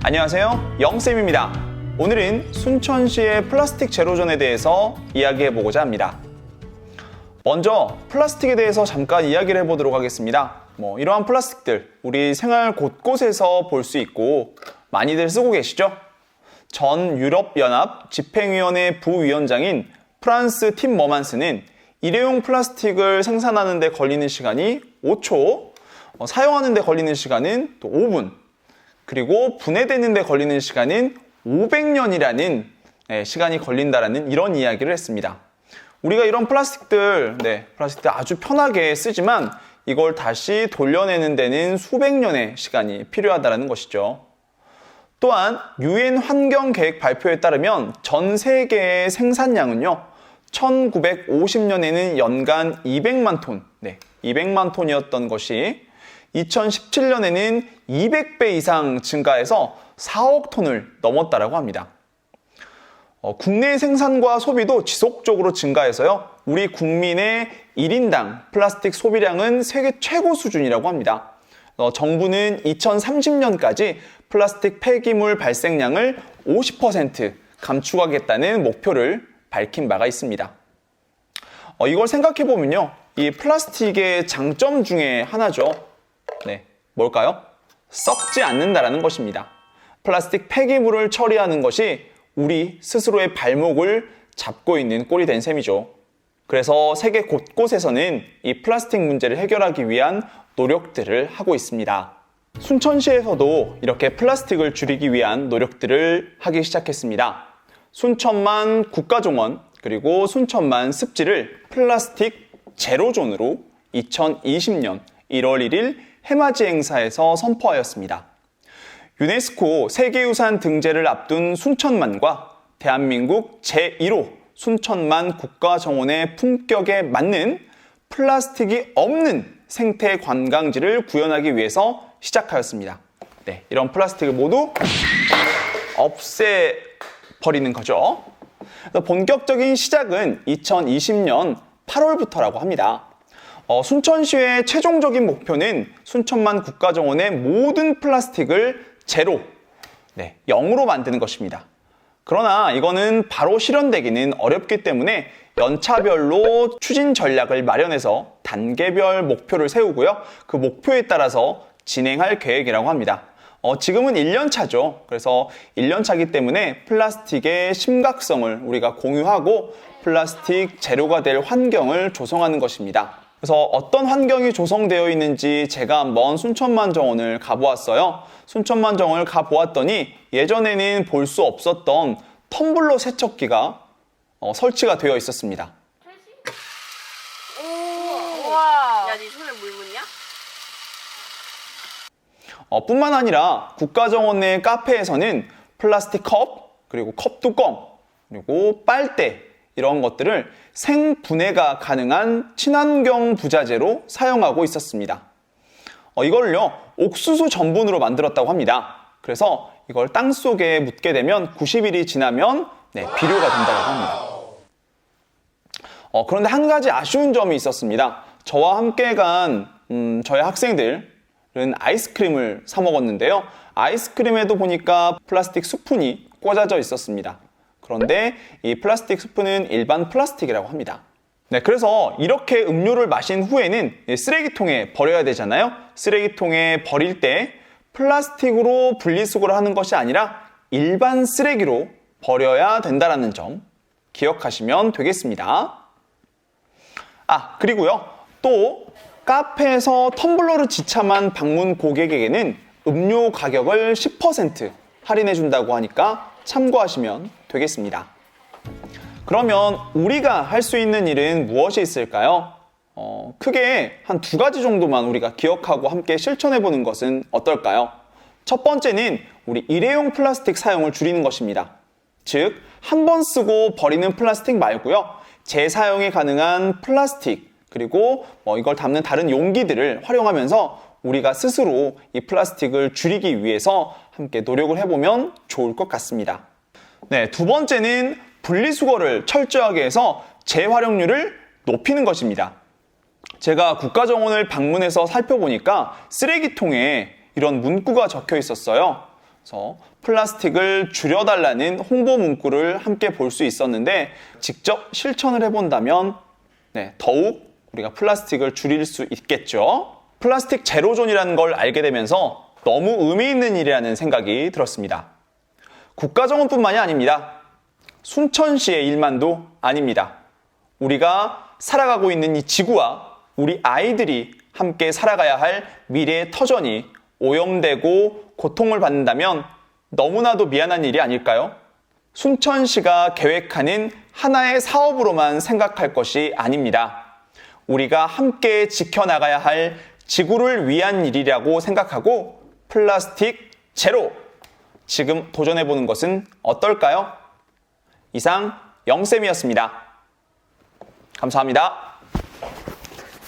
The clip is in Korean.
안녕하세요, 영쌤입니다. 오늘은 순천시의 플라스틱 제로존에 대해서 이야기해보고자 합니다. 먼저 플라스틱에 대해서 잠깐 이야기를 해보도록 하겠습니다. 이러한 플라스틱들 우리 생활 곳곳에서 볼 수 있고 많이들 쓰고 계시죠? 전 유럽연합 집행위원회 부위원장인 프란스 팀머만스는 일회용 플라스틱을 생산하는 데 걸리는 시간이 5초, 사용하는 데 걸리는 시간은 또 5분, 그리고 분해되는 데 걸리는 시간은 500년이라는 시간이 걸린다라는 이런 이야기를 했습니다. 우리가 이런 플라스틱들 아주 편하게 쓰지만 이걸 다시 돌려내는 데는 수백 년의 시간이 필요하다는 것이죠. 또한 유엔 환경계획 발표에 따르면 전 세계의 생산량은요, 1950년에는 연간 200만 톤, 200만 톤이었던 것이 2017년에는 200배 이상 증가해서 4억 톤을 넘었다고 합니다. 국내 생산과 소비도 지속적으로 증가해서요, 우리 국민의 1인당 플라스틱 소비량은 세계 최고 수준이라고 합니다. 정부는 2030년까지 플라스틱 폐기물 발생량을 50% 감축하겠다는 목표를 밝힌 바가 있습니다. 이걸 생각해보면요, 이 플라스틱의 장점 중에 하나죠. 뭘까요? 썩지 않는다라는 것입니다. 플라스틱 폐기물을 처리하는 것이 우리 스스로의 발목을 잡고 있는 꼴이 된 셈이죠. 그래서 세계 곳곳에서는 이 플라스틱 문제를 해결하기 위한 노력들을 하고 있습니다. 순천시에서도 이렇게 플라스틱을 줄이기 위한 노력들을 하기 시작했습니다. 순천만 국가정원 그리고 순천만 습지를 플라스틱 제로존으로 2020년 1월 1일 해맞이 행사에서 선포하였습니다. 유네스코 세계유산 등재를 앞둔 순천만과 대한민국 제1호 순천만 국가정원의 품격에 맞는 플라스틱이 없는 생태 관광지를 구현하기 위해서 시작하였습니다. 이런 플라스틱을 모두 없애버리는 거죠. 본격적인 시작은 2020년 8월부터라고 합니다. 순천시의 최종적인 목표는 순천만 국가정원의 모든 플라스틱을 제로, 0으로 만드는 것입니다. 그러나 이거는 바로 실현되기는 어렵기 때문에 연차별로 추진 전략을 마련해서 단계별 목표를 세우고요. 그 목표에 따라서 진행할 계획이라고 합니다. 지금은 1년 차죠. 그래서 1년 차이기 때문에 플라스틱의 심각성을 우리가 공유하고 플라스틱 제로가 될 환경을 조성하는 것입니다. 그래서 어떤 환경이 조성되어 있는지 제가 한번 순천만 정원을 가보았어요. 순천만 정원을 가보았더니 예전에는 볼 수 없었던 텀블러 세척기가 설치가 되어 있었습니다. 우와. 야, 네 손에 물 묻냐? 뿐만 아니라 국가정원 내 카페에서는 플라스틱 컵, 그리고 컵 뚜껑, 그리고 빨대 이런 것들을 생분해가 가능한 친환경 부자재로 사용하고 있었습니다. 이걸요, 옥수수 전분으로 만들었다고 합니다. 그래서 이걸 땅속에 묻게 되면 90일이 지나면 비료가 된다고 합니다. 그런데 한 가지 아쉬운 점이 있었습니다. 저와 함께 간 저희 학생들은 아이스크림을 사 먹었는데요. 아이스크림에도 보니까 플라스틱 스푼이 꽂아져 있었습니다. 그런데 이 플라스틱 스푼은 일반 플라스틱이라고 합니다. 그래서 이렇게 음료를 마신 후에는 쓰레기통에 버려야 되잖아요. 쓰레기통에 버릴 때 플라스틱으로 분리수거를 하는 것이 아니라 일반 쓰레기로 버려야 된다는 점 기억하시면 되겠습니다. 그리고요, 또 카페에서 텀블러를 지참한 방문 고객에게는 음료 가격을 10% 할인해 준다고 하니까 참고하시면 되겠습니다. 그러면 우리가 할 수 있는 일은 무엇이 있을까요? 크게 한 2가지 정도만 우리가 기억하고 함께 실천해 보는 것은 어떨까요? 첫 번째는 우리 일회용 플라스틱 사용을 줄이는 것입니다. 즉, 한 번 쓰고 버리는 플라스틱 말고요, 재사용이 가능한 플라스틱, 그리고 이걸 담는 다른 용기들을 활용하면서 우리가 스스로 이 플라스틱을 줄이기 위해서 함께 노력을 해보면 좋을 것 같습니다. 두 번째는 분리수거를 철저하게 해서 재활용률을 높이는 것입니다. 제가 국가정원을 방문해서 살펴보니까 쓰레기통에 이런 문구가 적혀 있었어요. 그래서 플라스틱을 줄여달라는 홍보 문구를 함께 볼 수 있었는데 직접 실천을 해본다면 더욱 우리가 플라스틱을 줄일 수 있겠죠. 플라스틱 제로존이라는 걸 알게 되면서 너무 의미 있는 일이라는 생각이 들었습니다. 국가정원뿐만이 아닙니다. 순천시의 일만도 아닙니다. 우리가 살아가고 있는 이 지구와 우리 아이들이 함께 살아가야 할 미래의 터전이 오염되고 고통을 받는다면 너무나도 미안한 일이 아닐까요? 순천시가 계획하는 하나의 사업으로만 생각할 것이 아닙니다. 우리가 함께 지켜나가야 할 지구를 위한 일이라고 생각하고 플라스틱 제로! 지금 도전해보는 것은 어떨까요? 이상 영쌤이었습니다. 감사합니다.